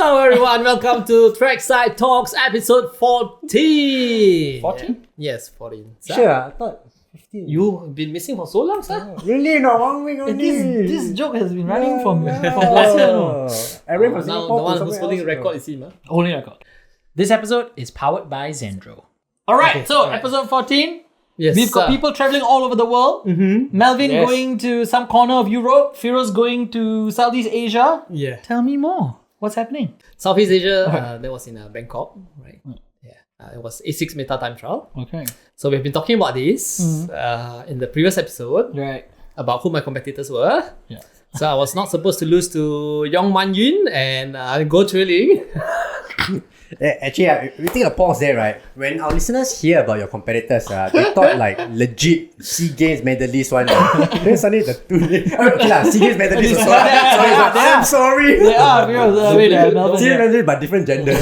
Hello everyone, welcome to Trackside Talks episode 14. 14? Yes, 14. Sir, Sure, I thought 15. you've been missing for so long, sir. Really? Not 1 week only. This joke has been running from last year. No? I ran from Now Singapore the one to who's somewhere holding the else. record is him. Huh? Only record. This episode is powered by Xandro. Alright, episode 14. Yes, We've got people traveling all over the world. Melvin Yes. going to some corner of Europe. Firoz going to Southeast Asia. Yeah. Tell me more. What's happening? Southeast Asia, that was in Bangkok, right? Yeah. It was A6 meta time trial. Okay. So we've been talking about this in the previous episode Right. about who my competitors were. Yeah. So I was not supposed to lose to Yong Man Yun and Go Trailing. Actually, we take a pause there, right? When our listeners hear about your competitors, they thought like legit SEA Games medalist one. Then suddenly the two okay lah, SEA Games medalist also. I'm sorry. Yeah, Firoz. Melvin. SEA medalist but different gender.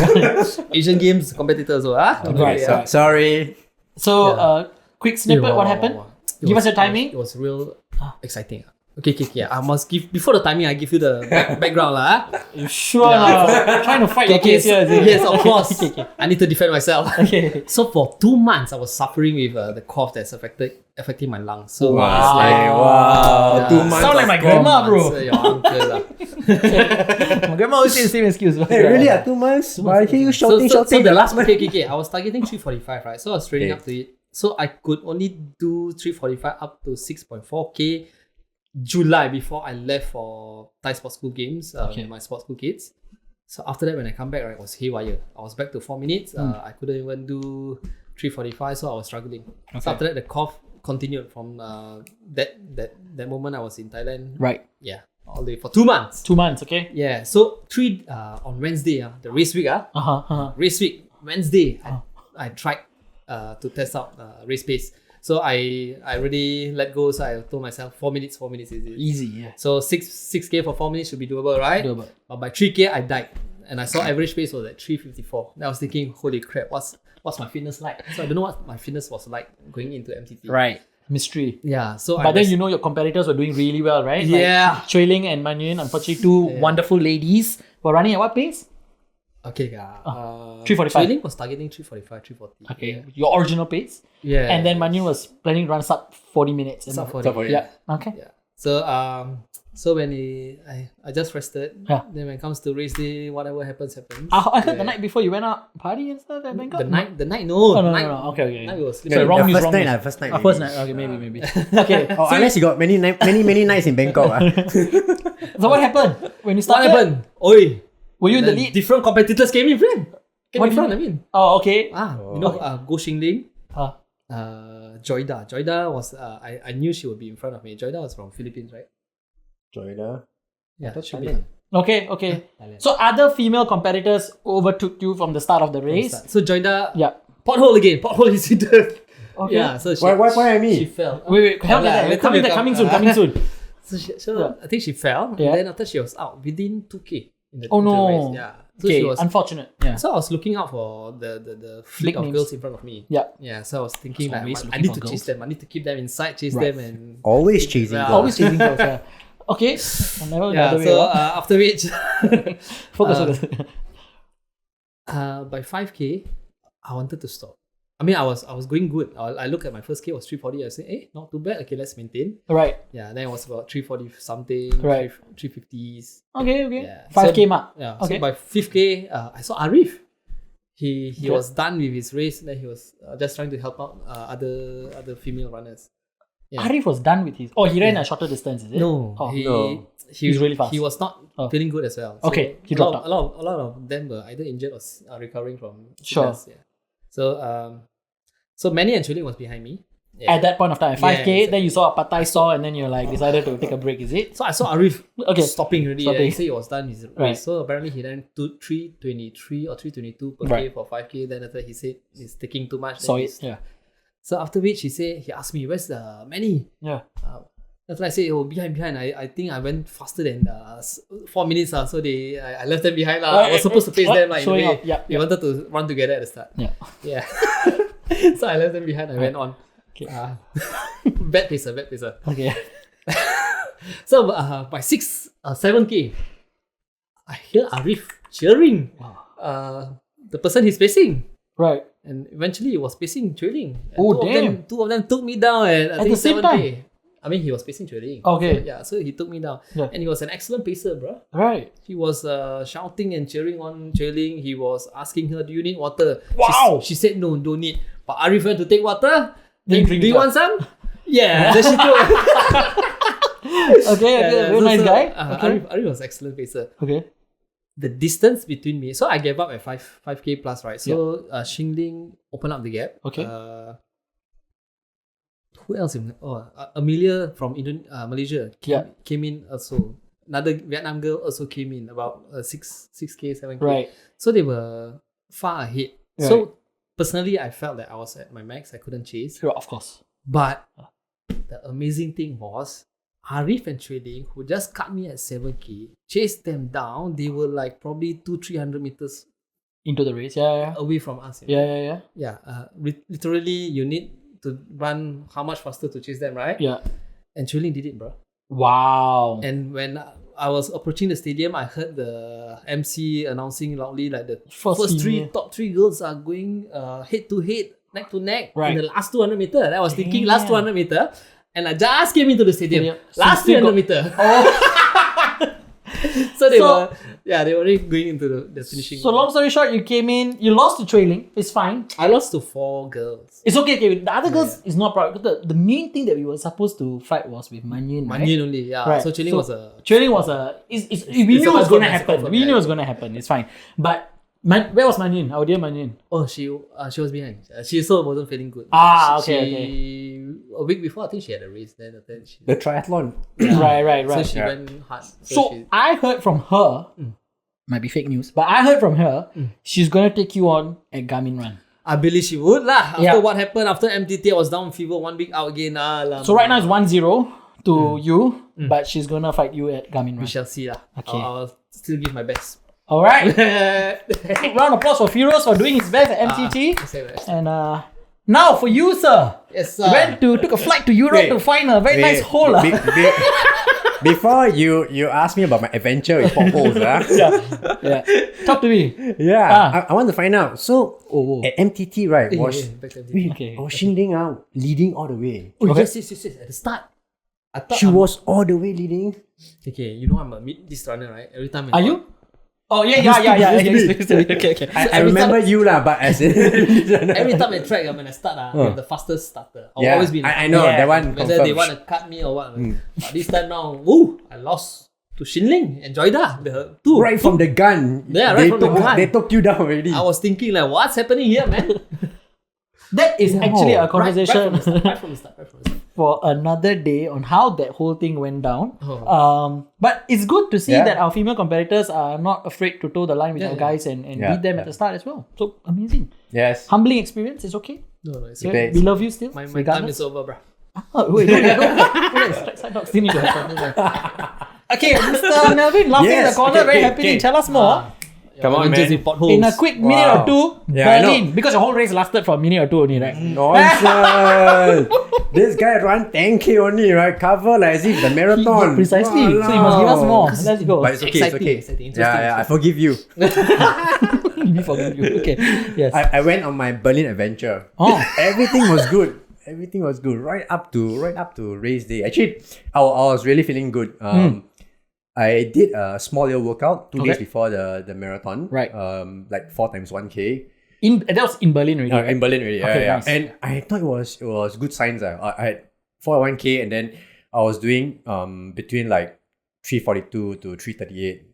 Asian Games competitors, Right, yeah. Sorry. So, quick snippet, what happened? Give us your timing. It was real exciting. Okay. I must give before the timing. I give you the background lah. You sure? Trying to fight your case here. is it? Yes, of course. Okay. I need to defend myself. Okay. So for 2 months, I was suffering with the cough that's affecting my lungs. So Wow. it's like Wow. 2 months. Sound like my of grandma, cough. bro. your uncle lah. My grandma always say the same excuse. Hey, really? 2 months? Why I hear you shouting so the the last month? okay. I was targeting 345, right? So I was training up to it. So I could only do 345 up to 6.4k July before I left for Thai Sports School Games with my sports school kids. So after that, when I come back, right, it was haywire. I was back to 4 minutes. I couldn't even do 345, so I was struggling. Okay. So after that, the cough continued from that moment I was in Thailand. Right. Yeah, all the way for 2 months. 2 months, okay? Yeah, so on Wednesday, the race week, race week, Wednesday, I tried to test out race pace. So I really let go. So I told myself 4 minutes is it. Easy, yeah. So 6k for 4 minutes should be doable, right? Doable. But by 3k I died, and I saw average pace was at 354. Then I was thinking, holy crap, what's my fitness like? So I don't know what my fitness was like going into MTT. Right. Mystery. Yeah. So But then you know your competitors were doing really well, right? Yeah. Like Chui Ling and Man Yun, unfortunately, two wonderful ladies were running at what pace? Okay. 345. Training was targeting 345, 340. Okay. Yeah. Your original pace. Yeah. And then Man Yun was planning to run sub 40 minutes. Sub 40. Yeah. Okay. Yeah. So when I just rested. Yeah. Then when it comes to race day, whatever happens. I heard the night before you went out party and stuff at Bangkok. The night no. Oh, no. Night Okay. we was Sorry, wrong news, wrong news. First night. First night. Okay, maybe. Okay. Oh, unless you got many nights in Bangkok. So what happened when you What started? happened? Oi. Were you in the Then lead? different competitors came in front. What do you I mean. Oh, okay. Go Xingling. Uh, Joyda. Joyda was I knew she would be in front of me. Joyda was from Philippines, right? Joyda. Yeah, thought should be. Thailand. Okay. Thailand. So other female competitors overtook you from the start of the race. So Joyda, Yeah. pothole again. Pothole incident. Okay. Yeah. So she, Why she me? fell. Wait. Help me. Later Coming we'll soon. So I think she fell. Yeah. And then after she was out within 2k. In the Oh, into the no. race. Yeah. So Okay. she was. Unfortunate. Yeah. So I was looking out for the fleet Big of names. girls in front of me. Yeah. Yeah. So I was thinking So like, always I looking need for to chase girls. them. I need to keep them inside, chase Right. them, and Always chasing Yeah. girls. Always chasing girls. Yeah. Okay. Never the yeah. other way So around. after which, Focus. by 5k, I wanted to stop. I mean, I was going good. I look at my first K was 340. I said, not too bad. Okay, let's maintain. Right. Yeah, then it was about 340 something, Right. 350s. Okay. Yeah. 5K So- mark. Yeah. Okay. So by 5k, I saw Arif. He Okay. was done with his race. Then he was just trying to help out other female runners. Yeah. Arif was done with his. Oh, he ran a shorter distance, is it? No, Oh. No. He He's really fast. He was not feeling good as well. Okay, he a dropped lot, out. a lot of them were either injured or recovering from Sure. sickness. Yeah. So Manny and Chuling was behind me. Yeah. At that point of time, 5K, exactly. then you saw a Pattaya store and then you like decided to take a break, is it? So I saw Arif Okay. stopping already. Stopping. He said he was done his race. Right. So apparently he ran 323 or 322 per Right. K for 5K. Then after he said he's taking too much. Saw then it. Yeah. So after which he asked me, where's the Manny? Yeah. That's why I say, behind. I think I went faster than 4 minutes. So I left them behind. I was supposed to pace them. Like, in a showing way. off. Yeah. We wanted to run together at the start. Yeah. Yeah. So I left them behind. I went on. Okay. Bad pacer. Okay. So by 7K, I hear Arif cheering the person he's facing. Right. And eventually it was pacing trailing. And Oh, damn. Two of them took me down at I think the same 7K. time? I mean, he was pacing trailing. Okay. So he took me down. Yeah. And he was an excellent pacer, bro. Right. He was shouting and cheering on trailing. He was asking her, do you need water? Wow. She said, no, don't need. But Arif went to take water. Then Do drink you it want some? Yeah. Then she took. Okay. Very nice guy. Okay. Arif was excellent pacer. Okay. The distance between me, so I gave up at 5K plus, right? So Xingling opened up the gap. Okay. Who else? Amelia from Malaysia came in also. Another Vietnam girl also came in about 6K, 7K. Right. So they were far ahead. Right. So personally, I felt that I was at my max. I couldn't chase. Sure, of course. But the amazing thing was, Arif and Trading, who just cut me at 7K, chased them down. They were like probably 200-300 meters Into the race. Yeah. away from us. You know? Yeah. Literally, you need to run how much faster to chase them, right? Yeah. And Trading did it, bro. Wow. And when I was approaching the stadium, I heard the MC announcing loudly like the top three girls are going head to head, neck to neck in the last 200 meter. I was thinking last 200 meter. And I just came into the stadium. Last 300 meter. So they were already going into the finishing. So long story short, you came in, you lost to trailing. It's fine. I lost to 4 girls. It's okay. The other girls is not proud. The main thing that we were supposed to fight was with Manyin. Manyin only, yeah. Right. So trailing was a... Training was a... we knew it was going to happen. We knew it was going to happen. It's fine. But where was Manyin? Our dear Manyin. Oh, she was behind. She also wasn't feeling good. Okay. A week before, I think she had a race. Then The triathlon. Right. So she went hard. So I heard from her, might be fake news, but I heard from her, she's going to take you on at Garmin Run. I believe she would lah. After what happened, after MTT, I was down fever 1 week out again. So right now it's 1-0 to you, but she's going to fight you at Garmin Run. We shall see lah. Okay. I'll still give my best. All right. Big round of applause for Firoz for doing his best at MTT. And now for you, sir. Yes, sir. Took a flight to Europe to find a very nice hole. Before you ask me about my adventure with potholes, yeah. Talk to me. Yeah, I want to find out. So at MTT, right, was Xingling leading all the way. Yes. At the start, I thought she was all the way leading. Okay, you know I'm a mid-list runner, right? Every time. Are you? Oh yeah. Okay. I remember you lah, but as in every time I track, when I start, I'm the fastest starter. I'll always be. I know that one. Whether they want to cut me or what. But this time now, I lost to Xingling and Joyda. The two right from the gun. Yeah, right from the gun. They took you down already. I was thinking like, what's happening here, man? That is actually a conversation right from the start. for another day on how that whole thing went down. But it's good to see that our female competitors are not afraid to toe the line with our guys and beat them at the start as well. So amazing. Yes. Humbling experience. It's okay. No, it's okay. We love you still. My time is over, bro. Wait. Side dog still need to have something. Okay, Mr. Melvin laughing in the corner very happily. Tell us more. Come on, man. In a quick minute or two, Berlin. Because the whole race lasted for a minute or two only, right? Nonsense. This guy ran 10K only, right? Cover like as if the marathon. Precisely. So you must give us more. Let's go. But it's okay. Exciting. Yeah, I forgive you. We forgive you. Okay. Yes. I went on my Berlin adventure. Everything was good. Everything was good right up to race day. Actually, I was really feeling good. I did a small little workout 2 days before the marathon. Right. Like 4 times 1K. That was in Berlin already. In Berlin already. Okay, yeah. nice. And I thought it was good signs. I had 1K and then I was doing between like 342 to 338.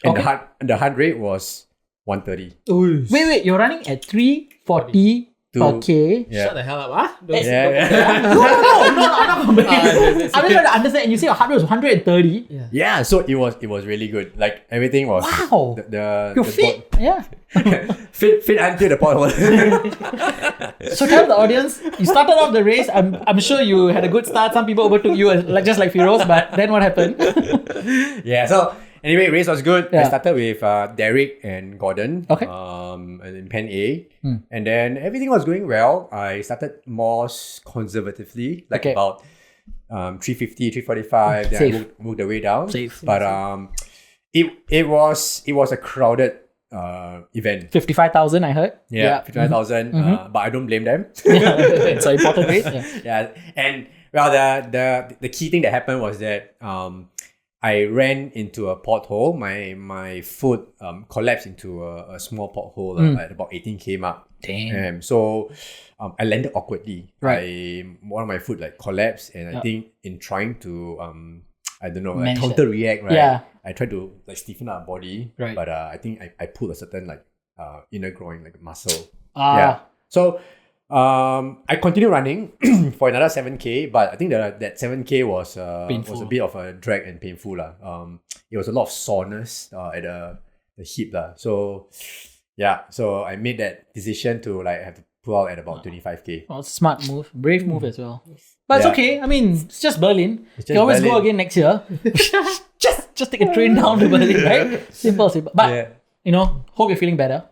And the heart rate was 130. Wait, you're running at 340 per K. Shut the hell up, huh? No, I'm not complaining. I'm just trying to understand. And you say your heart rate was 130. Yeah, so it was really good. Like everything was You're fit. Yeah. fit until the pothole. So tell the audience, you started off the race. I'm sure you had a good start. Some people overtook you, just like Firoz. But then what happened? Yeah. So anyway, race was good. I started with Derek and Gordon. Okay. In Pen A, and then everything was going well. I started more conservatively, like about 350, 345. Then I moved the way down. Safe. But It was a crowded event. 55,000, I heard. Yeah, 55,000. But I don't blame them. It's an important rate. Yeah, and well, the key thing that happened was that I ran into a pothole. My foot collapsed into a small pothole at about 18 km up. Damn. So I landed awkwardly. Right. One of my foot like collapsed, and I think in trying to I don't know, like Manage counter react, right? Yeah. I tried to like stiffen up body, Right. but I think I pulled a certain like inner groin like muscle. Ah. Yeah. So I continued running for another 7K, but I think that 7K was a bit of a drag and painful lah. It was a lot of soreness at the hip lah. So yeah, so I made that decision to like have to pull out at about 25K. Well, it's a smart move, brave move as well. But it's okay. I mean, it's just Berlin. You can always go again next year. just take a train down to Berlin, right? Simple. But hope you're feeling better.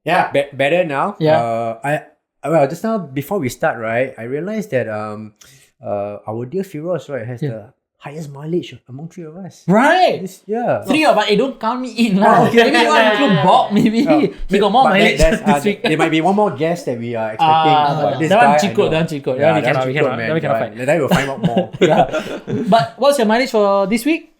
Yeah, better now. Yeah. Well, just now before we start, right, I realized that our dear Firoz, right, has the highest mileage among three of us. Right. Yeah. Three of us. Don't count me in lah. Maybe you want to include Bob. Maybe he got more mileage this week. There might be one more guest that we are expecting. That one cheat code. Yeah, we cannot find. Then we'll find out more. But what's your mileage for this week?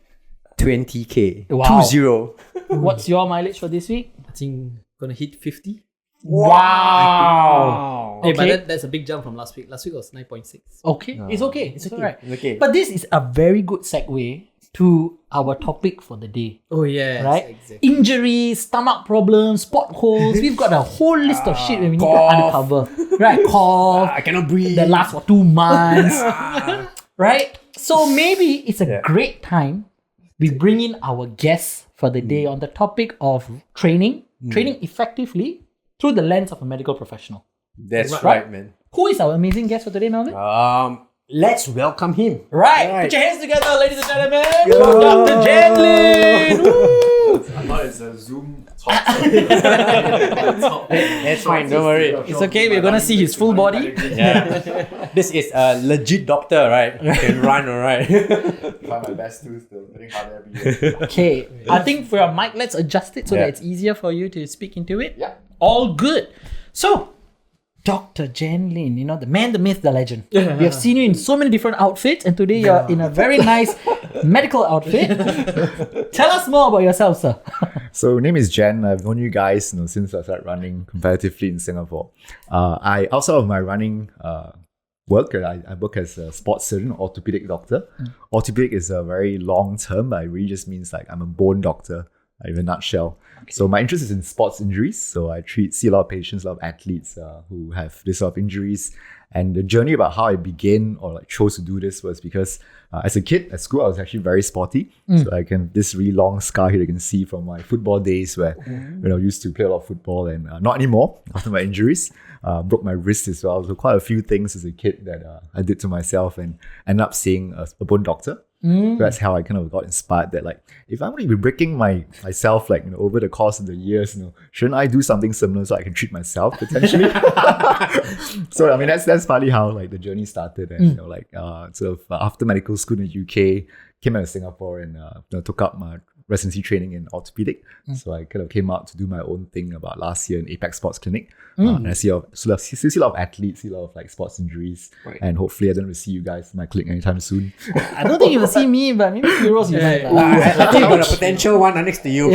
20K. Wow. 20. What's your mileage for this week? I think gonna hit 50. Wow. Hey, but that's a big jump from last week. Last week was 9.6. Okay. It's okay. It's alright. It's okay. But this is a very good segue to our topic for the day. Oh yeah. Right? Exactly. Injuries, stomach problems, potholes. We've got a whole list of shit that we need to uncover. Right? Cough. I cannot breathe. That lasts for 2 months. Right? So maybe it's a great time we bring in our guests for the day on the topic of training effectively through the lens of a medical professional. That's right, man. Who is our amazing guest for today, Melvin? Let's welcome him. Right. Put your hands together, ladies and gentlemen. Dr. Xandro Lin. I thought it's a Zoom talk. That's fine, don't worry. It's okay, we're going to see his full body. Yeah. This is a legit doctor, right? You can run, alright. Try my best to still getting harder every year. Okay. I think for your mic, let's adjust it so that it's easier for you to speak into it. Yeah. All good. So, Dr. Xandro Lin, the man, the myth, the legend. We have seen you in so many different outfits, and today you're in a very nice medical outfit. Tell us more about yourself, sir. So, name is Jen. I've known you guys since I started running competitively in Singapore. I outside of my running work, I work as a sports surgeon, orthopedic doctor. Orthopedic is a very long term, but it really just means like I'm a bone doctor in a nutshell. So my interest is in sports injuries. So I see a lot of patients, a lot of athletes who have this sort of injuries. And the journey about how I began or like chose to do this was because as a kid at school, I was actually very sporty. So I can this really long scar here you can see from my football days where I used to play a lot of football and not anymore after my injuries. Broke my wrist as well. So quite a few things as a kid that I did to myself and ended up seeing a bone doctor. So that's how I kind of got inspired that like if I'm going to be breaking myself like over the course of the years, shouldn't I do something similar so I can treat myself potentially? So I mean that's partly how like the journey started, and sort of after medical school in the UK, came out of Singapore and took up my residency training in orthopedic. So I kind of came out to do my own thing about last year in Apex Sports Clinic. And I see a lot of athletes, see a lot of like sports injuries. Right. And hopefully I don't see you guys in my clinic anytime soon. I don't think you will see me, but maybe Heroes you might. I think you got a potential one next to you.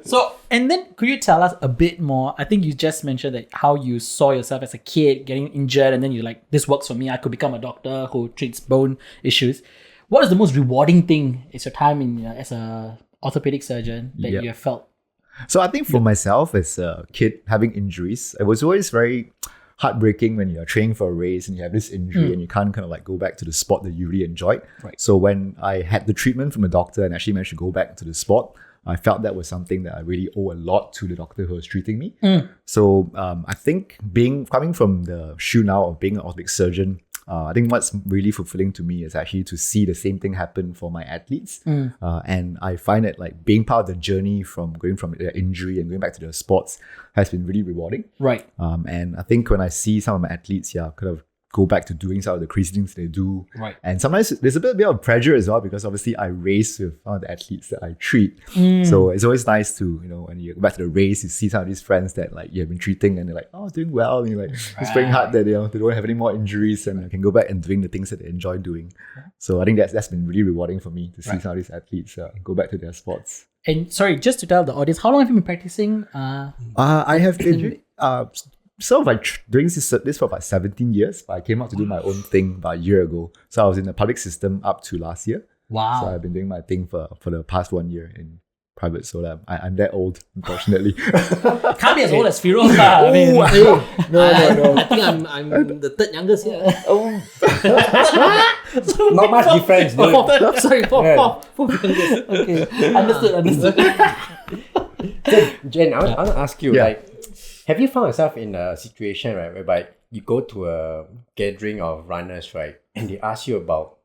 So, and then could you tell us a bit more? I think you just mentioned that how you saw yourself as a kid getting injured, and then you're like, this works for me. I could become a doctor who treats bone issues. What is the most rewarding thing is your time as a orthopedic surgeon that you have felt? So I think for myself as a kid having injuries, it was always very heartbreaking when you're training for a race and you have this injury and you can't kind of like go back to the sport that you really enjoyed. Right. So when I had the treatment from a doctor and actually managed to go back to the sport, I felt that was something that I really owe a lot to the doctor who was treating me. So I think coming from the shoe now of being an orthopedic surgeon, I think what's really fulfilling to me is actually to see the same thing happen for my athletes. And I find that like being part of the journey from going from their injury and going back to their sports has been really rewarding. Right. And I think when I see some of my athletes, kind of go back to doing some of the crazy things they do. Right. And sometimes there's a bit of pressure as well, because obviously I race with some of the athletes that I treat. So it's always nice to, when you go back to the race, you see some of these friends that like you have been treating and they're like, oh, doing well. And you're like, it's praying hard that they don't have any more injuries and can go back and doing the things that they enjoy doing. So I think that's been really rewarding for me to see some of these athletes go back to their sports. And sorry, just to tell the audience, how long have you been practicing? I have been sort of like doing this for about 17 years, but I came out to do my own thing about a year ago. So I was in the public system up to last year. Wow. So I've been doing my thing for the past 1 year in private. So I'm that old, unfortunately. Can't be as old as Firoz. I mean, no. I think I'm the third youngest here. Not much difference, dude. Sorry, fourth youngest. okay, understood. So, Jen, I want to ask you, Yeah. like, have you found yourself in a situation, right, whereby you go to a gathering of runners, right, and they ask you about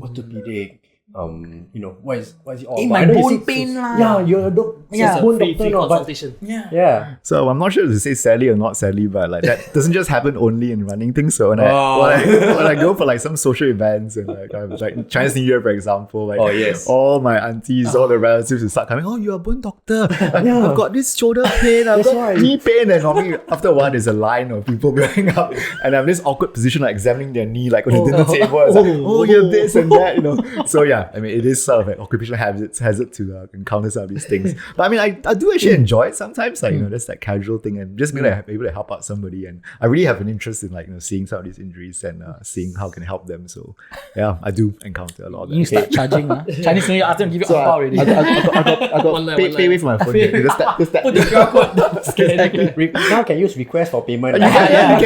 orthopedic, what is it all In about? my I know you bone say- pain lah. Yeah, you're a bone Free doctor, no, but consultation. Yeah. So I'm not sure to say sadly or not sadly, but like that doesn't just happen only in running things. So when I go for like some social events and like Chinese New Year, for example, like all my aunties, all the relatives will start coming. Oh, you're a bone doctor. I've got this shoulder pain. I've got knee pain. And normally after a while, there's a line of people going up, and I'm in this awkward position like examining their knee like on the dinner table. It's like, oh, you have this and that, So yeah, I mean, it is sort of an occupational hazard to encounter some of these things. But I mean, I do actually enjoy it sometimes, like, just that casual thing and just being able to help out somebody. And I really have an interest in like, seeing some of these injuries and seeing how can I help them. So yeah, I do encounter a lot of that. You start charging. Chinese New Year, ask them to give you So a already. I got One line, pay away from my phone. Just that. Put the QR code. Scary. now can use request for payment. Yeah.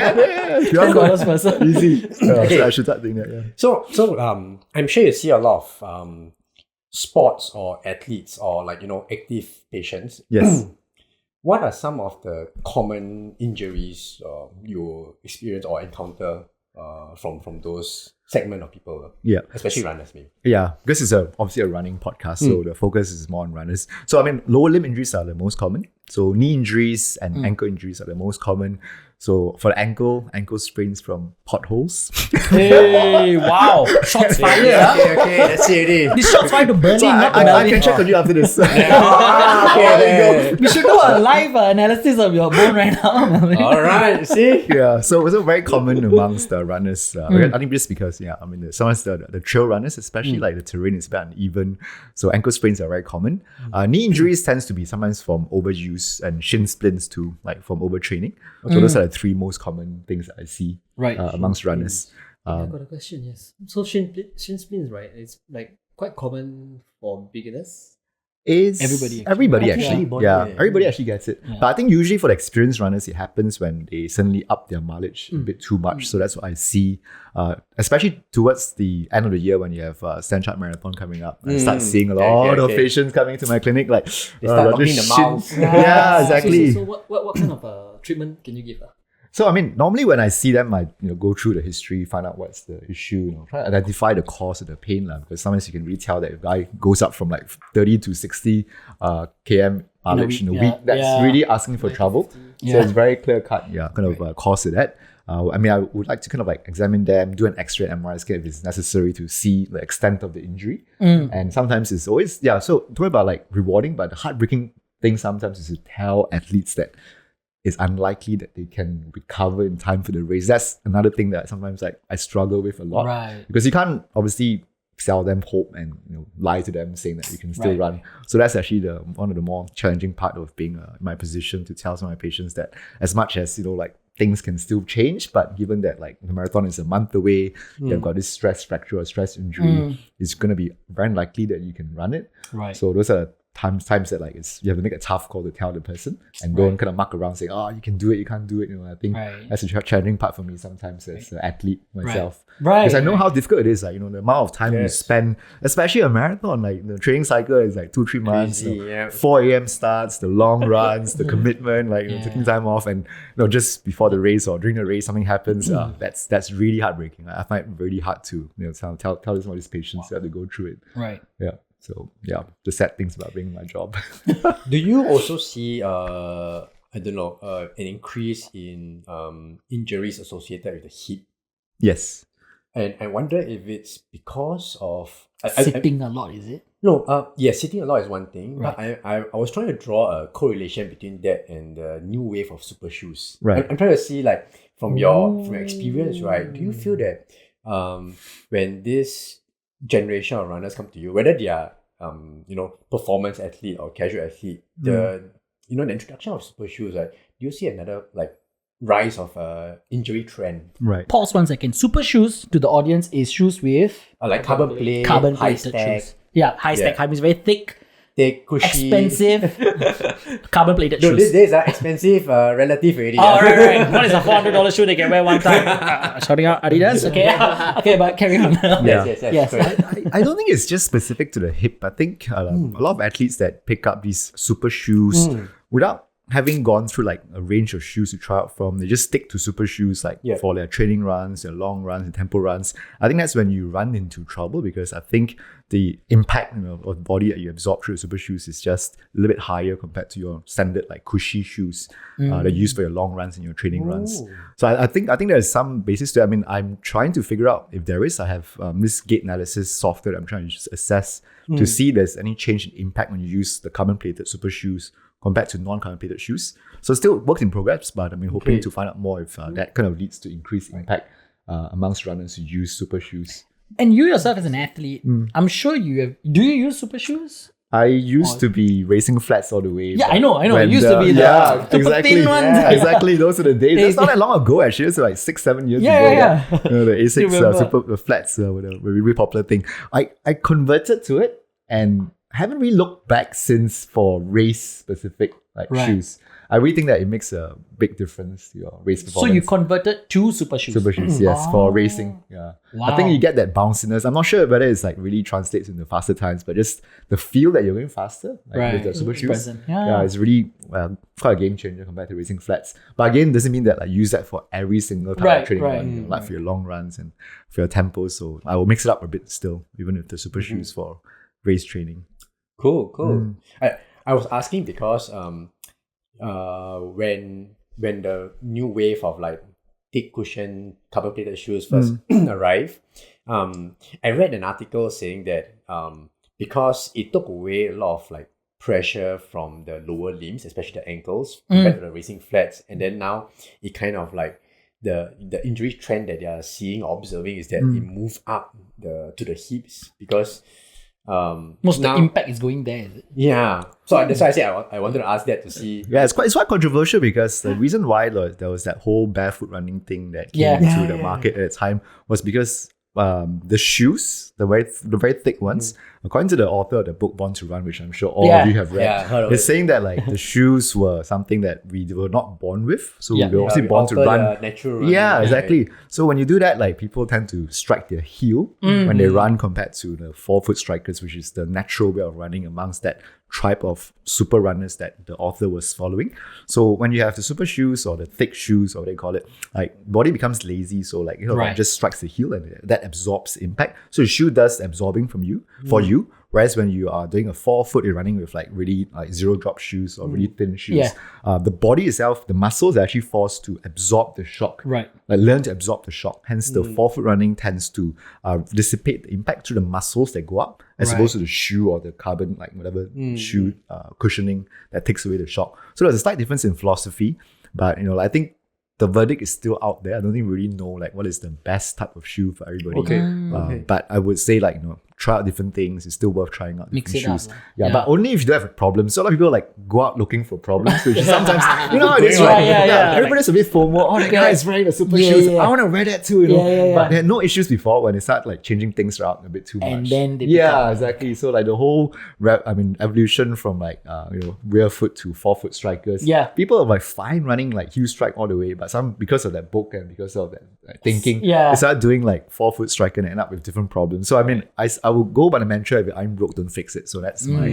QR code. $10 person. Easy. Okay. So I should start doing that, yeah. So I'm sure you see a lot of sports or athletes or like active patients. Yes. What are some of the common injuries you experience or encounter from those segment of people? Yeah. Especially runners, maybe. Yeah, because it's obviously a running podcast, so the focus is more on runners. So I mean, lower limb injuries are the most common. So knee injuries and ankle injuries are the most common. So for the ankle sprains from potholes. Hey, wow. Shots fired. Okay, that's it. This shots fired to Berlin, So not to I Melbourne. can check on you after this. Okay. We should do a live analysis of your bone right now, Melvin. All right, see? Yeah, so it's very common amongst the runners. I think just because, sometimes the trail runners, especially like the terrain is a bit uneven, so ankle sprains are very common. Knee injuries tends to be sometimes from overuse, and shin splints too, like from overtraining. So those are the three most common things that I see amongst runners. I got a question, yes. So shin splints, right? It's like quite common for beginners. Is Everybody everybody actually. actually, Yeah. everybody actually gets it. But I think usually for the experienced runners, it happens when they suddenly up their mileage a bit too much. So that's what I see, especially towards the end of the year when you have Stanchart Marathon coming up. I start seeing a lot of patients coming to my clinic like They start got knocking this the shin- mouse. Yeah, exactly. So what kind of treatment can you give? So I mean, normally when I see them, I go through the history, find out what's the issue, try to identify the cause of the pain, because sometimes you can really tell that if a guy goes up from like 30 to 60 km mileage in a week, that's really asking for trouble. So it's very clear cut, cause to that. I mean, I would like to kind of like examine them, do an X-ray and MRI scan if it's necessary to see the extent of the injury. And sometimes it's always, so talking about like rewarding, but the heartbreaking thing sometimes is to tell athletes that it's unlikely that they can recover in time for the race. That's another thing that sometimes like I struggle with a lot. Right. Because you can't obviously sell them hope and lie to them saying that you can still run. So that's actually one of the more challenging part of being in my position, to tell some of my patients that as much as like things can still change, but given that like the marathon is a month away, you've got this stress fracture or stress injury, it's going to be very unlikely that you can run it. Right. So those are times that like you have to make a tough call to tell the person and don't kind of muck around saying, oh, you can do it, you can't do it. I think that's a challenging part for me sometimes as an athlete myself. Right. Because I know how difficult it is, like, the amount of time you spend, especially a marathon, like the training cycle is like 2-3 months, Crazy, 4 a.m. starts, the long runs, the commitment, like taking time off, and just before the race or during the race something happens. That's really heartbreaking. I find it really hard to tell some of these patients who have to go through it. Right. Yeah. So the sad things about being my job. Do you also see an increase in injuries associated with the hip? Yes. And I wonder if it's because of Sitting a lot, is it? No, yeah, sitting a lot is one thing, but I was trying to draw a correlation between that and the new wave of super shoes. Right. I'm trying to see, like, from your experience, right? Do you feel that when this generation of runners come to you, whether they are performance athlete or casual athlete, the introduction of super shoes, right? Do you see another like rise of injury trend? Right. Pause 1 second. Super shoes to the audience is shoes with Like carbon plate, carbon high plated stack, shoes. Yeah, high stack. High means very thick, cushy. expensive, carbon plated No, shoes. these days are expensive relative already. Oh, right. What is a $400 shoe they can wear one time? Shouting out Adidas? Okay. Okay, but carry on. Yes. Correct. I don't think it's just specific to the hip. I think a lot of athletes that pick up these super shoes without having gone through like a range of shoes to try out from, they just stick to super shoes like for their training runs, their long runs, and tempo runs. I think that's when you run into trouble, because I think the impact of the body that you absorb through the super shoes is just a little bit higher compared to your standard like cushy shoes that you use for your long runs and your training runs. So I think there's some basis to it. I mean, I'm trying to figure out if there is. I have this gait analysis software that I'm trying to just assess to see if there's any change in impact when you use the carbon plated super shoes compared to non-carbon plated shoes. So still work in progress, but I mean, hoping to find out more if that kind of leads to increased impact amongst runners who use super shoes. And you yourself as an athlete, I'm sure you have. Do you use super shoes? I used to be racing flats all the way. Yeah, I know. It used to be super exactly. thin ones. Yeah, exactly. Those are the days. That's not that long ago, actually. It's like 6-7 years ago. Yeah. The Asics super flats were a really popular thing. I converted to it and haven't really looked back since for race specific shoes. I really think that it makes a big difference to your race performance. So you converted to super shoes? Super shoes, yes, for racing. Yeah. Wow. I think you get that bounciness. I'm not sure whether it's like really translates into faster times, but just the feel that you're going faster with the super shoes. Present. Yeah, it's really quite a game changer compared to racing flats. But again, doesn't mean that I use that for every single time of training run, like for your long runs and for your tempos. So I will mix it up a bit still, even with the super shoes for race training. Cool. I was asking because when the new wave of like thick cushion carbon plated shoes first arrived, I read an article saying that because it took away a lot of like pressure from the lower limbs, especially the ankles, compared to the racing flats, and then now it kind of like the injury trend that they are seeing or observing is that it moved up to the hips, because most of the impact is going there, is it? Yeah. So that's why I said I wanted to ask that to see. Yeah, it's quite controversial, because the reason why there was that whole barefoot running thing that came into the market at the time was because the shoes, the very thick ones, according to the author of the book Born to Run, which I'm sure all of you have read, it's saying that like the shoes were something that we were not born with. So we were obviously born to run. Natural running. Yeah, exactly. So when you do that, like people tend to strike their heel when they run compared to the 4-foot strikers, which is the natural way of running amongst that tribe of super runners that the author was following. So when you have the super shoes or the thick shoes, or what they call it, like body becomes lazy, so like it just strikes the heel and that absorbs impact. So the shoe does absorbing for you. Whereas when you are doing a 4-foot, you're running with like really like zero drop shoes or really thin shoes. The body itself, the muscles are actually forced to absorb the shock. Right. Like learn to absorb the shock. Hence the 4-foot running tends to dissipate the impact through the muscles that go up, as opposed to the shoe or the carbon, like whatever shoe cushioning that takes away the shock. So there's a slight difference in philosophy, but I think the verdict is still out there. I don't think we really know like what is the best type of shoe for everybody. Okay. But I would say like try out different things. It's still worth trying out different shoes. Up, but only if you don't have a problem. So a lot of people like go out looking for problems, which is sometimes how it is, right? Everybody's a bit FOMO. Oh, the guy is wearing the super shoes. I want to wear that too. But they had no issues before when they start like changing things around a bit too much. And then they exactly. So like the whole evolution from like rear foot to 4-foot strikers. People are like fine running like heel strike all the way, but some, because of that book and because of that thinking, they start doing like 4-foot striker and end up with different problems. So I mean, I will go by the mantra, if I'm broke, don't fix it. So that's my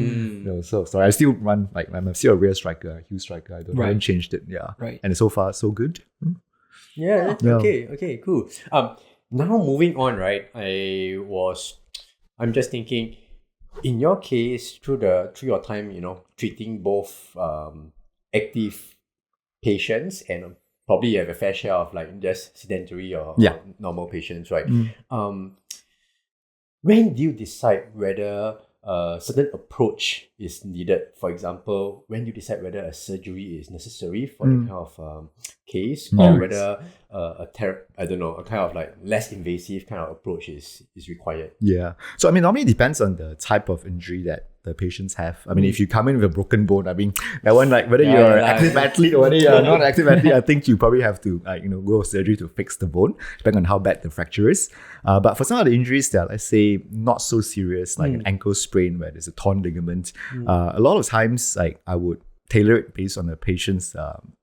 so sorry. I still run like I'm still a rear striker, a heel striker. I haven't changed it. And so far so good. Okay, cool. Now moving on, right? I'm just thinking, in your case, through your time, treating both active patients and probably you have a fair share of like just sedentary or normal patients, right? When do you decide whether a certain approach is needed? For example, when you decide whether a surgery is necessary for the kind of case, or whether a kind of like less invasive kind of approach is required? Yeah. So, I mean, normally it depends on the type of injury that the patients have. I mean, if you come in with a broken bone, I mean, that one, like whether you're an active athlete or whether you're not an active athlete, I think you probably have to, go surgery to fix the bone, depending on how bad the fracture is. But for some of the injuries that, let's say, not so serious, like an ankle sprain where there's a torn ligament, a lot of times, like I would tailor it based on the patient's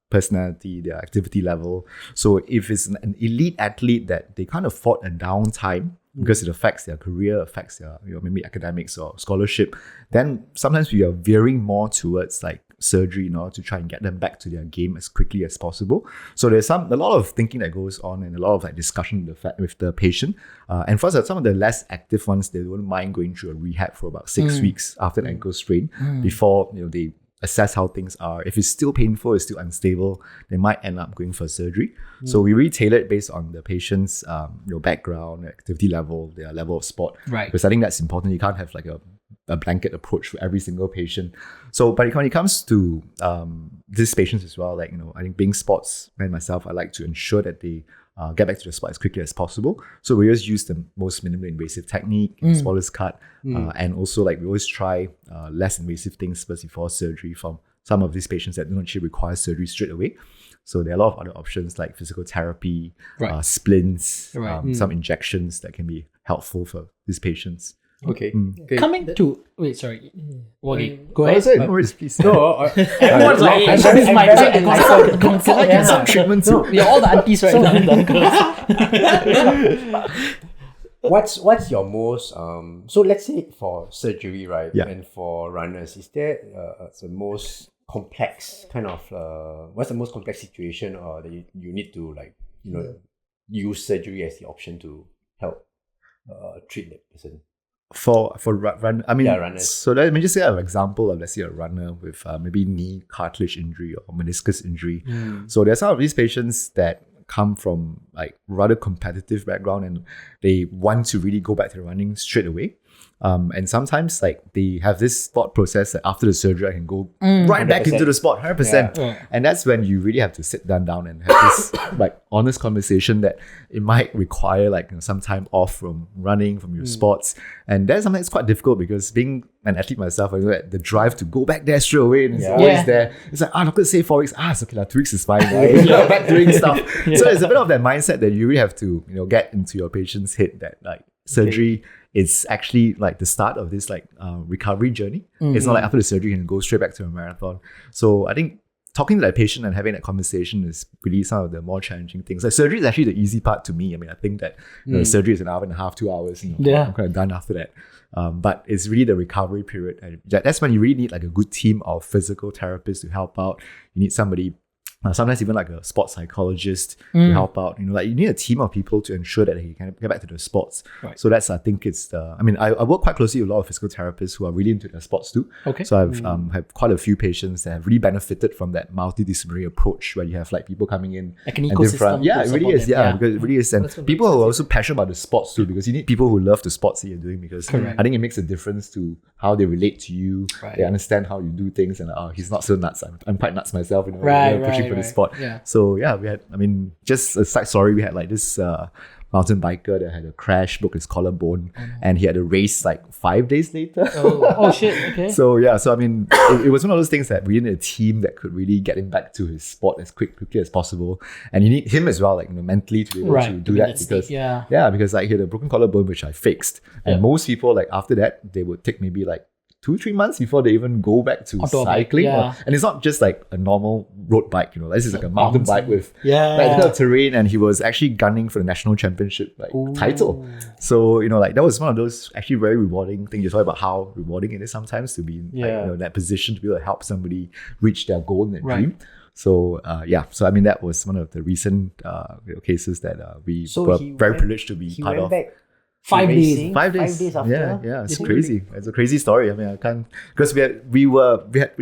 personality, their activity level. So if it's an elite athlete that they can't afford a downtime because it affects their career, affects their maybe academics or scholarship, then sometimes we are veering more towards like surgery in order to try and get them back to their game as quickly as possible. So there's a lot of thinking that goes on and a lot of like discussion with the patient. And for some of the less active ones, they don't mind going through a rehab for about 6 weeks after an ankle sprain before they assess how things are. If it's still painful, it's still unstable, they might end up going for surgery. So we really tailor it based on the patient's background, activity level, their level of sport. Right. Because I think that's important. You can't have like a blanket approach for every single patient. So, but when it comes to these patients as well, like, I think being sportsman myself, I like to ensure that they get back to the sport as quickly as possible. So we always use the most minimally invasive technique, smallest cut, and also like we always try less invasive things first before surgery from some of these patients that don't actually require surgery straight away. So there are a lot of other options like physical therapy, splints, some injections that can be helpful for these patients. Okay. Coming to sorry. Go ahead. No worries, please. No, everyone's like, hey, this is my turn. Can I get some treatment too? We're all the aunties right now. The uncles. What's your most so let's say for surgery, right? Yeah. And for runners, is there the most complex kind of what's the most complex situation or that you need to use surgery as the option to help treat that person? For run, I mean, runners. So let me just say an example of, let's say, a runner with maybe knee cartilage injury or meniscus injury. So there's some of these patients that come from like rather competitive background and they want to really go back to running straight away. And sometimes like they have this thought process that after the surgery I can go right back into the sport 100%. Yeah. And that's when you really have to sit down and have this like honest conversation that it might require like some time off from running, from your sports. And that's something that's quite difficult because being an athlete myself, I know that the drive to go back there straight away and it's always there. It's like, doctor say 4 weeks. It's okay, 2 weeks is fine. Back doing stuff. So there's a bit of that mindset that you really have to, get into your patient's head that like surgery is actually like the start of this like recovery journey. It's not like after the surgery you can go straight back to a marathon. So I think talking to that patient and having that conversation is really some of the more challenging things. Like surgery is actually the easy part to me. I mean, I think that surgery is an hour and a half, 2 hours. I'm kind of done after that. But it's really the recovery period. And that's when you really need like a good team of physical therapists to help out. You need somebody, sometimes even like a sports psychologist to help out. You need a team of people to ensure that he can get back to the sports. Right. So that's, I think it's I work quite closely with a lot of physical therapists who are really into their sports too. Okay. So I've had quite a few patients that have really benefited from that multidisciplinary approach where you have like people coming in. Like an ecosystem. Yeah, it really is. Them. Because it really is. And people who are also passionate about the sports too, because you need people who love the sports that you're doing because I think it makes a difference to how they relate to you. Right. They understand how you do things and he's not so nuts. I'm quite nuts myself, pushing for the sport. Yeah. So yeah, we had, just a side story, we had like this mountain biker that had a crash, broke his collarbone, and he had a race like 5 days later. Oh shit, okay. So yeah, it was one of those things that we needed a team that could really get him back to his sport as quickly as possible. And you need him as well, like mentally to be able to do that because because like he had a broken collarbone which I fixed. And most people like after that they would take maybe like 2-3 months before they even go back to cycling. And it's not just like a normal road bike, this is like a mountain bike with like terrain, and he was actually gunning for the national championship title. So, that was one of those actually very rewarding things. You talk about how rewarding it is sometimes to be in that position to be able to help somebody reach their goal and their dream. So that was one of the recent cases that we were very privileged to be part of. 5 days. 5 days after. Yeah, it's crazy. It's a crazy story. I can't, because we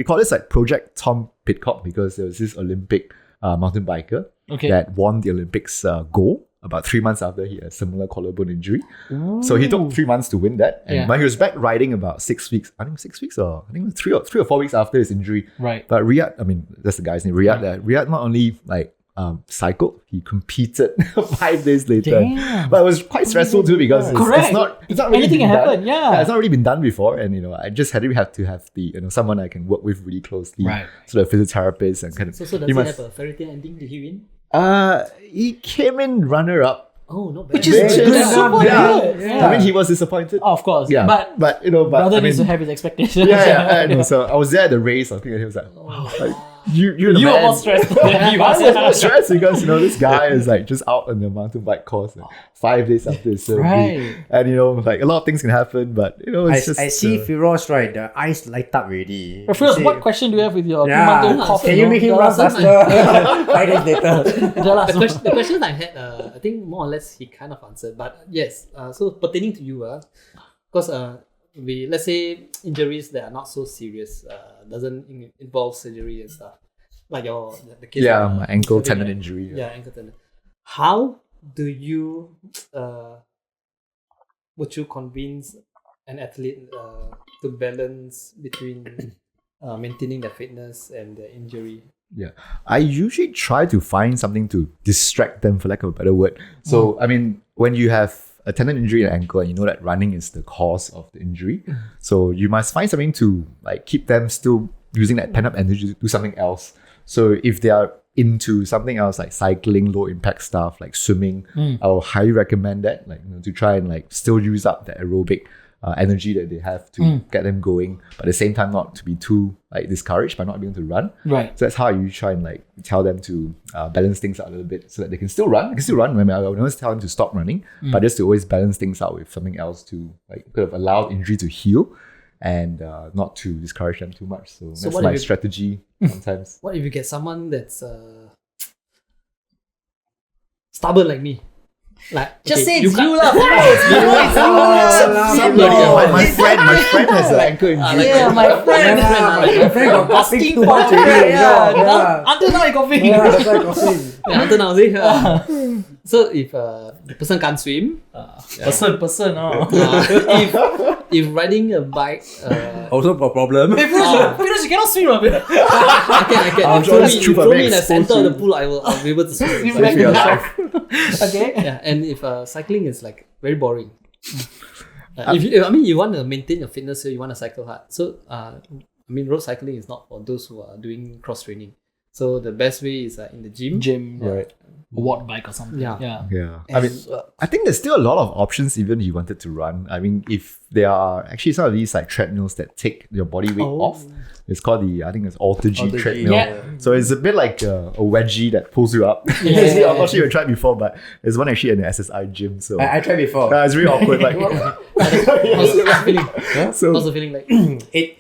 call this like Project Tom Pitcock because there was this Olympic mountain biker that won the Olympics gold about 3 months after he had a similar collarbone injury. So he took 3 months to win that. And when he was back riding about 6 weeks, I think 6 weeks or I think it was three or 4 weeks after his injury. Right. But Riyad, I mean, that's the guy's name, Riyad. Riyad not only like cycled, he competed 5 days later. Damn. But it was quite stressful too because it's not really anything been can happen. done. Yeah. It's not really been done before, and I just had to have the someone I can work with really closely. Right. So the physiotherapist and kind of. So does he have a fairy tale ending? Did he win? He came in runner up. Oh, not bad. Which is super good. I mean, he was disappointed. Oh, of course. Yeah, But I brother needs to mean, have his expectations. I know. So I was there at the race. I think and he was like, like you're the You man. were more stressed than he I was more was. stressed because this guy is like just out on the mountain bike course 5 days after his surgery, Right. and like a lot of things can happen, but it's just I see Firoz, right? The eyes light up already. First, You what say- question do you have with your Yeah. tomato cough? Can you make him run faster? 5 days later. The question I had, I think more or less he kind of answered, but yes. So pertaining to you, because let's say injuries that are not so serious, doesn't involve surgery and stuff, like the case. my ankle having tendon a- injury. Yeah, ankle tendon. How do you would you convince an athlete to balance between maintaining their fitness and their injury? Yeah, I usually try to find something to distract them, for lack of a better word. So, I mean, when you have a tendon injury in an ankle and you know that running is the cause of the injury, so you must find something to like keep them still using that pent-up energy to do something else. So if they are into something else like cycling, low impact stuff like swimming, I will highly recommend that, like to try and like still use up the aerobic energy that they have to get them going, but at the same time not to be too like discouraged by not being able to run. Right. So that's how you try and like tell them to balance things out a little bit so that they can still run. They can still run. I mean, I will always tell them to stop running, but just to always balance things out with something else to like kind of allow injury to heal and not to discourage them too much. So that's what my if you- strategy sometimes. What if you get someone that's stubborn like me? Like Just say you it's you can't- lah. Somebody, my friend has an ankle injury. Yeah, my friend. My friend got coughing Asking too for much it. already. Yeah. Until now, he coughing. Yeah, that's why coughing. Yeah, until now, see? So if the person can't swim, Person. Oh. if riding a bike, Also got problem. Hey, Firoz, you cannot swim. I can. I'm If sure throw it's me, true you for throw being me in the exposed center of to the pool, I'll be able to swim. Swim Like, back your in life. Okay. yeah, and if cycling is like very boring. If you want to maintain your fitness, so you want to cycle hard. So road cycling is not for those who are doing cross training. So the best way is in the gym. Right. Watt bike or something. Yeah. Yeah. I mean, I think there's still a lot of options even if you wanted to run. I mean, if there are actually some of these like treadmills that take your body weight off, it's called I think it's Alter G Alter G, treadmill. yeah. So it's a bit like a wedgie that pulls you up. Yeah. I'm not sure you've tried before, but there's one actually in the SSI gym. So I tried before. it's really awkward. Like, How's the feeling? so How's the feeling like?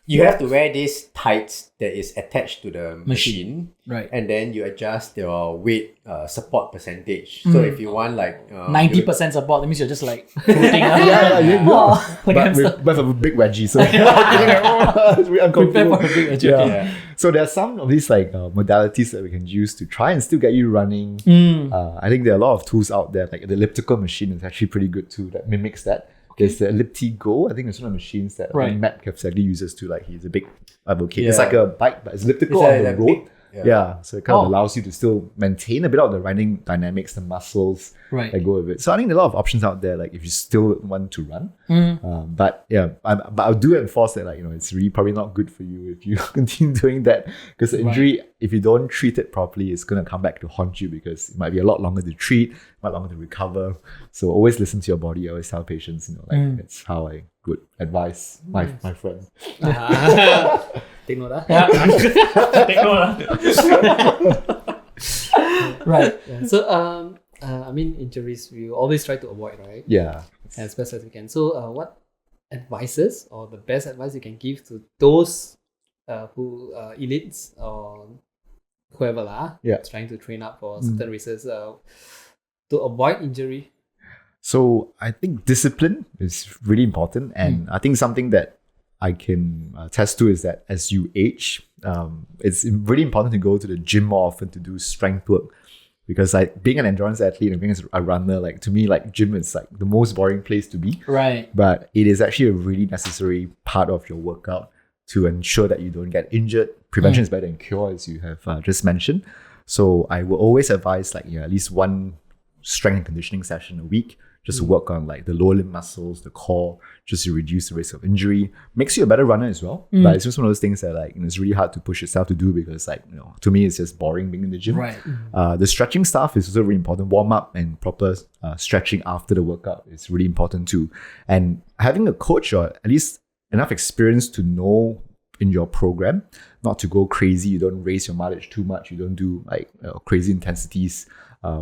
You have to wear this tights that is attached to the machine. Right. And then you adjust your weight support percentage. So if you want like 90% support, that means you're just like floating. but with a big wedgie. So it's really uncomfortable. Prepare for a big wedgie. Yeah. So there are some of these like modalities that we can use to try and still get you running. I think there are a lot of tools out there, like the elliptical machine is actually pretty good too, that mimics that. There's the Ellipti-Go. I think it's one of the machines that Matt Kefsegli uses to, like, he's a big advocate. It's Yeah. like a bike, but it's elliptical It's on the like road. big- Yeah, so it kind of allows you to still maintain a bit of the running dynamics, the muscles that go with it. So I think there are a lot of options out there, like if you still want to run. But yeah, but I do enforce that, like, it's really probably not good for you if you continue doing that, because the injury, if you don't treat it properly, it's going to come back to haunt you because it might be a lot longer to treat, a lot longer to recover. So always listen to your body. I always tell patients, that's how I would advise my friend. Take note, Take note. Right. Yeah. So injuries we always try to avoid, right? Yeah. As best as we can. So what advices or the best advice you can give to those who elites or whoever trying to train up for certain races to avoid injury? So I think discipline is really important, and I think something that I can attest to is that as you age, it's really important to go to the gym more often to do strength work. Because like being an endurance athlete and being a runner, like to me, like gym is like the most boring place to be. Right. But it is actually a really necessary part of your workout to ensure that you don't get injured. Prevention is better than cure, as you have just mentioned. So I will always advise like at least one strength and conditioning session a week, just to work on like the lower limb muscles, the core, just to reduce the risk of injury. Makes you a better runner as well. But it's just one of those things that like it's really hard to push yourself to do because like to me it's just boring being in the gym. Right. The stretching stuff is also really important. Warm up and proper stretching after the workout is really important too. And having a coach or at least enough experience to know in your program not to go crazy. You don't raise your mileage too much. You don't do like crazy intensities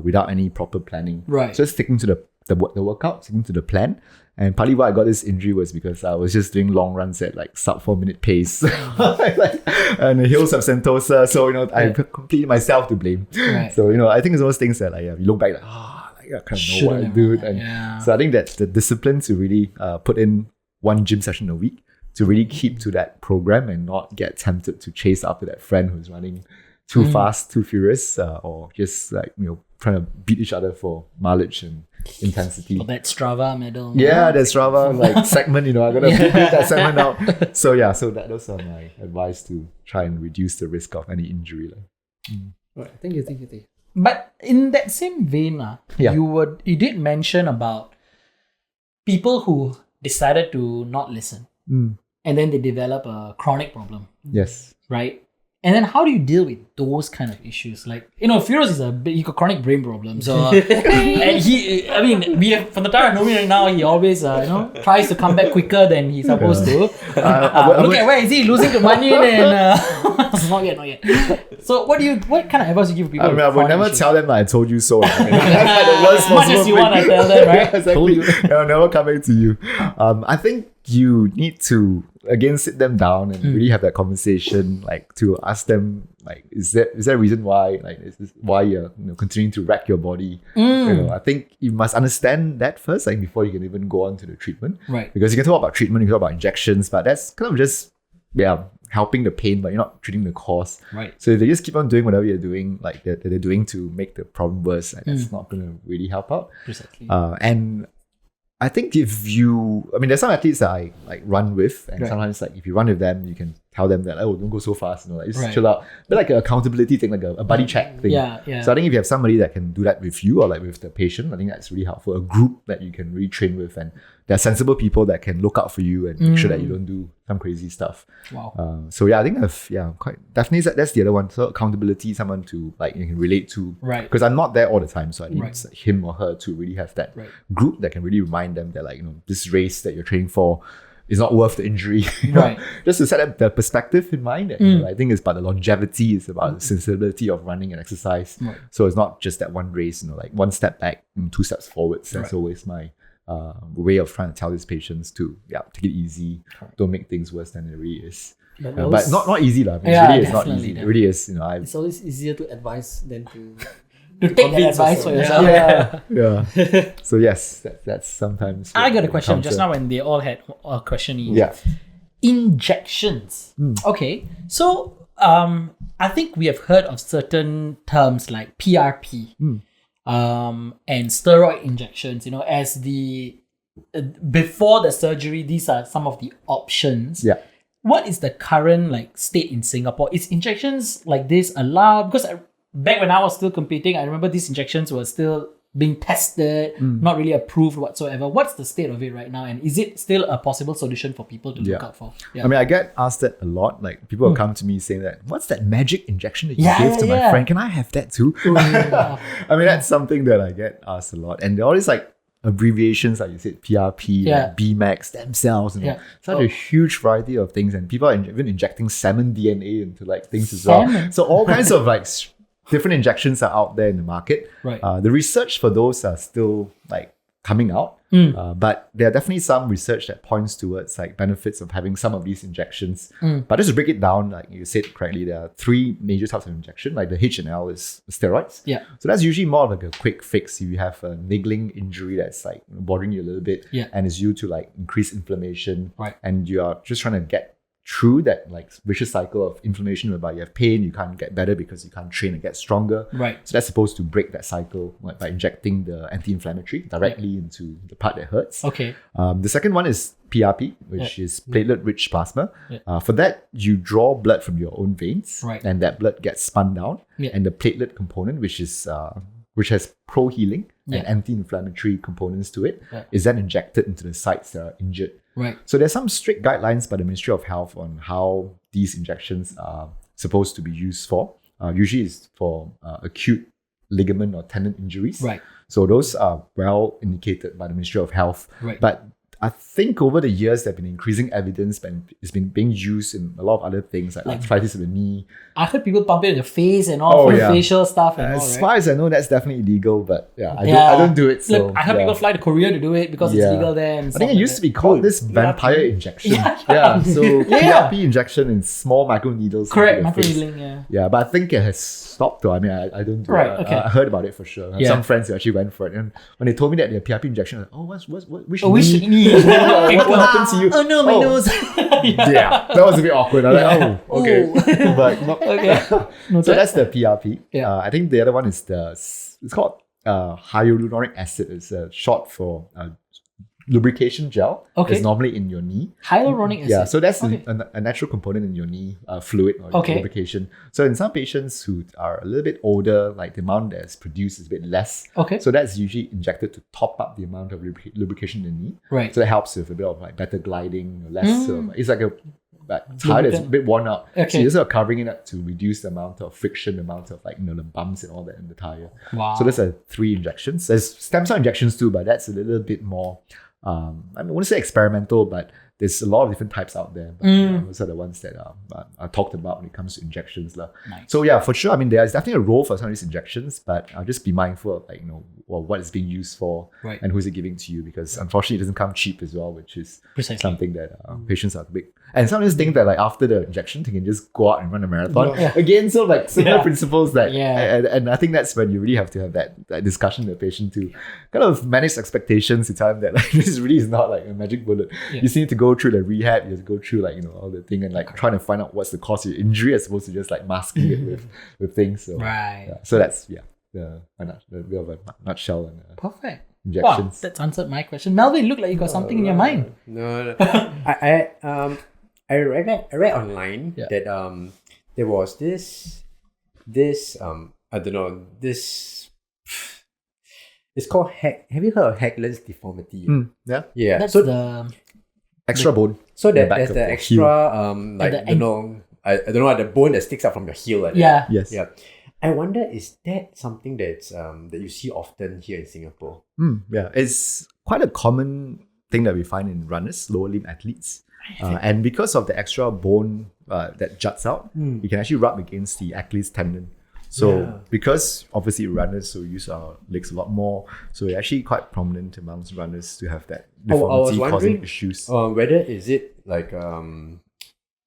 without any proper planning. Right. So just sticking to the workout, sticking to the plan. And partly why I got this injury was because I was just doing long runs at like sub 4 minute pace and the hills of Sentosa. So, I completely myself to blame. Right. So, I think it's those things that like, you look back like, I kind of know what I do. And so I think that the discipline to really put in one gym session a week to really keep to that program and not get tempted to chase after that friend who's running too fast, too furious, or just like, trying to beat each other for mileage and intensity. For that Strava medal. Yeah, that Strava like segment, I'm gonna beat that segment out. So those are my advice to try and reduce the risk of any injury. Right. Thank you. But in that same vein, you did mention about people who decided to not listen. And then they develop a chronic problem. Yes. Right? And then how do you deal with those kind of issues? Like, Firoz is he got chronic brain problems. So, and we have, from the time I know him right now, he always, tries to come back quicker than he's supposed to. Look at where is he losing the money and, not yet. So what kind of advice do you give people? I would never tell them that I told you so. That's the As worst much as you want to tell them, right? Yeah, exactly. I'll never come back to you. I think you need to again sit them down and really have that conversation, like to ask them like, is there a reason why, like, is this why you're continuing to wreck your body? I think you must understand that first, like before you can even go on to the treatment, right? Because you can talk about treatment, you can talk about injections, but that's kind of just helping the pain, but you're not treating the cause. Right. So if they just keep on doing whatever you're doing, like they're doing to make the problem worse, like, that's not going to really help out. Precisely. And I think there's some athletes that I like run with, and sometimes like if you run with them, you can tell them that, don't go so fast, just chill out. But like an accountability thing, like a buddy check thing. Yeah. So I think if you have somebody that can do that with you or like with the patient, I think that's really helpful. A group that you can really train with, and there are sensible people that can look out for you and make sure that you don't do some crazy stuff. Wow. I think definitely that's the other one. So accountability, someone to like you can relate to. Right. Because I'm not there all the time, so I need him or her to really have that group that can really remind them that like this race that you're training for is not worth the injury. Right. Just to set up the perspective in mind. That, I think it's about the longevity, it's about the sensibility of running and exercise. Right. So it's not just that one race. Like one step back, 2 steps forwards. That's always my way of trying to tell these patients to take it easy. Don't make things worse than it really is. But not easy lah. It's not easy. It really is. It's always easier to advise than to take that advice for yourself. Yeah. So yes, that's sometimes. I got a question just now when they all had a question. Yeah. Injections. Okay. So I think we have heard of certain terms like PRP. And steroid injections, as the before the surgery, these are some of the options. Yeah. What is the current state in Singapore? Is injections like this allowed? Because back when I was still competing, I remember these injections were still being tested, not really approved whatsoever. What's the state of it right now? And is it still a possible solution for people to look out for? Yeah. I mean, I get asked that a lot. Like people will come to me saying that, what's that magic injection that you gave to my friend? Can I have that too? I mean, that's something that I get asked a lot. And all these abbreviations, like you said, PRP, like BMAX, stem cells, such a huge variety of things. And people are even injecting salmon DNA into things as well. So all kinds of different injections are out there in the market. Right. The research for those are still coming out. But there are definitely some research that points towards benefits of having some of these injections. But just to break it down, like you said correctly, there are 3 major types of injection. Like the H&L is steroids. Yeah. So that's usually more like a quick fix. If you have a niggling injury that's bothering you a little bit and is due to increase inflammation. Right. And you are just trying to get through that like vicious cycle of inflammation whereby you have pain, you can't get better because you can't train and get stronger. Right. So that's supposed to break that cycle like, by injecting the anti-inflammatory directly into the part that hurts. Okay. The second one is PRP, which is platelet-rich plasma. Yeah. For that, you draw blood from your own veins, Right. and that blood gets spun down, and the platelet component, which has pro-healing and anti-inflammatory components to it, is then injected into the sites that are injured. Right. So there's some strict guidelines by the Ministry of Health on how these injections are supposed to be used for. Usually it's for acute ligament or tendon injuries. Right. So those are well indicated by the Ministry of Health. Right. But I think over the years, there have been increasing evidence and it's been being used in a lot of other things like arthritis of the knee. I heard people pump it in the face and all for facial stuff and all, As right? far as I know, that's definitely illegal, but I don't do it. So Look, I heard people fly to Korea to do it because it's legal there. And I think it used to be called this vampire injection. So PRP injection in small micro needles. Correct, into the face. microneedling, Yeah, but I think it has stopped though. I mean, I don't do Right, it. okay. I heard about it for sure. I have some friends who actually went for it. And when they told me that they had PRP injection, I was like, oh, which knee? What happened to you? Oh no, my nose. Yeah, that was a bit awkward. I was like, oh, okay. But no. So that's the PRP. Yeah. I think the other one is it's called hyaluronic acid. It's short for lubrication gel. Okay. It's normally in your knee. Hyaluronic acid. Yeah, so that's a natural component in your knee fluid or lubrication. So in some patients who are a little bit older, like the amount that's produced is a bit less. Okay. So that's usually injected to top up the amount of lubrication in the knee. Right. So that helps with a bit of like better gliding, less. It's like a tire that's a bit worn out. Okay. So you're sort of covering it up to reduce the amount of friction, the amount of like the bumps and all that in the tire. Wow. So those are 3 injections. There's stem cell injections too, but that's a little bit more. I wouldn't say experimental, but there's a lot of different types out there. But those are the ones that are talked about when it comes to injections. Nice. So yeah, for sure. I mean, there's definitely a role for some of these injections, but I'll just be mindful of what it's being used for and who's it giving to you, because unfortunately it doesn't come cheap as well, which is something that patients are big. And some of these think that like after the injection, they can just go out and run a marathon. Again, so like similar principles that, and I think that's when you really have to have that discussion with the patient to kind of manage expectations to tell them that like this really is not like a magic bullet. You still need to go through the rehab, you have to go through like, all the thing and like trying to find out what's the cause of your injury as opposed to just like masking it with things. So, so that's, a bit of a nutshell and perfect. Injections. Wow, that's answered my question. Melvin, look like you got something in your mind. No. I read online that there was this I don't know, this it's called have you heard of Haglund's deformity? Yeah. That's so the extra bone. So the that back there's of the the extra like I don't know the bone that sticks out from your heel like that. Yes. Yeah. I wonder, is that something that's that you see often here in Singapore? Yeah, it's quite a common thing that we find in runners, lower limb athletes. And because of the extra bone that juts out, you can actually rub against the Achilles tendon. So because obviously runners so use our legs a lot more, so it's actually quite prominent amongst runners to have that deformity causing issues. Whether is it like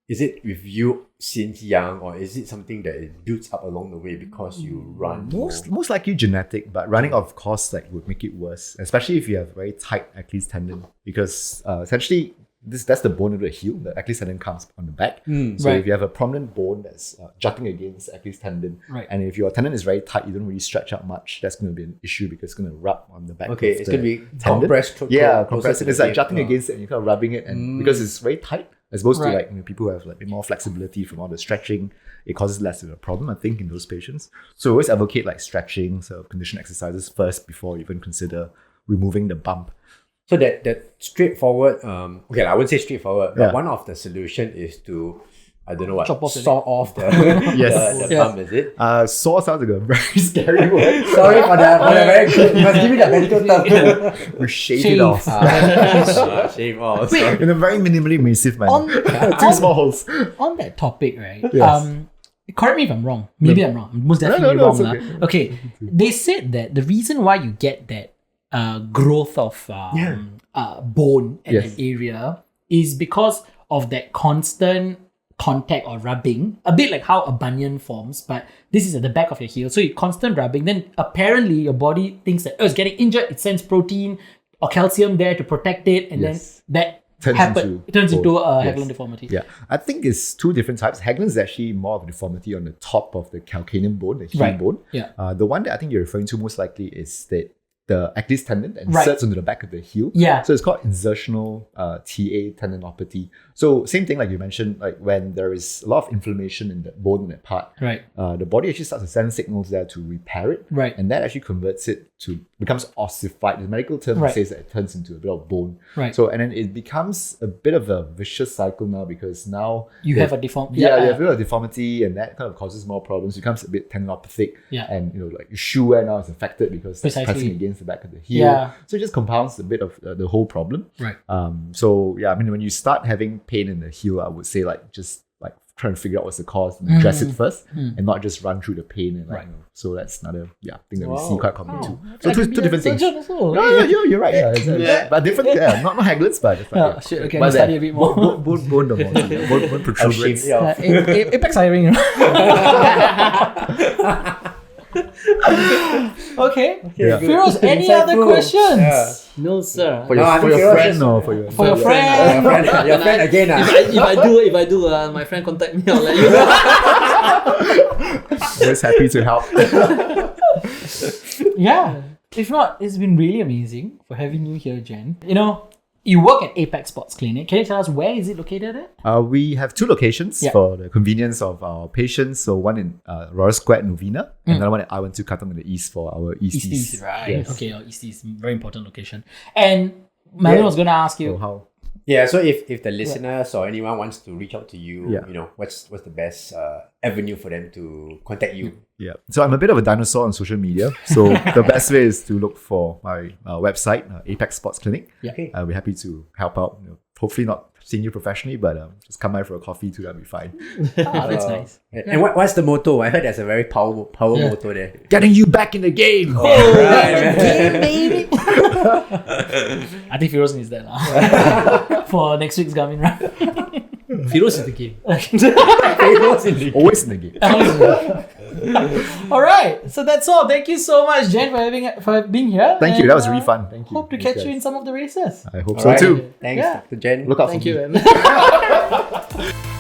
is it with you since young, or is it something that it builds up along the way because you run? Most likely genetic, but running of course like would make it worse, especially if you have very tight Achilles tendon, because essentially that's the bone of the heel. The Achilles tendon comes on the back. So if you have a prominent bone that's jutting against the Achilles tendon, and if your tendon is very tight, you don't really stretch out much, that's going to be an issue because it's going to rub on the back. Okay, of it's the going to be tendon. compressed. Compressed. It's like jutting against it and you're kind of rubbing it, and because it's very tight, as opposed to like people who have like a bit more flexibility from all the stretching, it causes less of a problem, I think, in those patients. So I always advocate like stretching, so condition exercises first before you even consider removing the bump. So that straightforward, okay, I wouldn't say straightforward, but one of the solution is to, I don't know what, saw off the, the bump, is it? Saw sounds like a very scary word. Sorry for the very good, you must give me the medical term. We shave it off. Shave off. Wait, in a very minimally invasive manner. 2 small holes. On that topic, right? Yes. Correct me if I'm wrong. Maybe I'm wrong. I'm most definitely No, wrong. it's Okay. They said that the reason why you get that growth of bone at an area is because of that constant contact or rubbing, a bit like how a bunion forms, but this is at the back of your heel. So you constant rubbing, then apparently your body thinks that it's getting injured, it sends protein or calcium there to protect it, and then that it turns into bone. a Yes. Haglund deformity. Yeah, I think it's two different types. Haglund is actually more of a deformity on the top of the calcaneum bone, the heel Right. bone. Yeah. The one that I think you're referring to most likely is that the Achilles tendon inserts into the back of the heel. Yeah. So it's called insertional TA tendinopathy. So same thing like you mentioned, like when there is a lot of inflammation in the bone in that part, Right. the body actually starts to send signals there to repair it. Right. And that actually converts it to becomes ossified. The medical term Right. says that it turns into a bit of bone. Right. So and then it becomes a bit of a vicious cycle now because now You have a deformity. you have a bit of deformity and that kind of causes more problems. It becomes a bit tendinopathic. Yeah. And like your shoe wear now is affected because it's Precisely. pressing against the back of the heel. Yeah. So it just compounds a bit of the whole problem. Right. So yeah, I mean when you start having pain in the heel, I would say like just like trying to figure out what's the cause and address it first and not just run through the pain and like, Right. so that's another thing that we Wow. see quite common too. Wow. So I two could be a different things. surgeon also. Yeah, you're right. Yeah, but different. Yeah, not Haglund's, but just like, Oh, shit, okay, but I'll study a bit more. Bone deformity, bone protrusions. Apex hiring. Okay. Yeah. Firoz, any other Insightful. questions? Yeah. No, sir. For No, your, I'm for your curious. friend or for your For your friend. Your friend again. If I do, my friend contact me. I'll let you know. Always happy to help. Yeah. If not, it's been really amazing for having you here, Jen. You know, you work at Apex Sports Clinic. Can you tell us where is it located at? We have two locations Yeah. for the convenience of our patients. So one in Royal Square, Novena, and another one at I12 Katong in the east for our Easties. Easties, right. Yes. Okay, Easties, very important location. And Madeline was going to ask you. So how? Yeah, so if the listeners or anyone wants to reach out to you, Yeah. you know, what's the best avenue for them to contact you? Yeah. So I'm a bit of a dinosaur on social media. So the best way is to look for my website, Apex Sports Clinic. Yeah. Okay. I'll be happy to help out. Hopefully not seeing you professionally, but just come by for a coffee too. That'll be fine. That's nice. And what's the motto? I heard there's a very power motto there. Getting you back in the game. Baby. I think Firoz needs that now. For next week's Garmin run. Firoz is the game. Always in the game. All right, so that's all. Thank you so much, Jen, for being here. Thank you. And, That was really fun. Thank you. Hope to Thanks, catch you guys. in some of the races. I hope All so right. too. Thanks, Yeah. Dr. Jen. Look out Thank for you, me. man.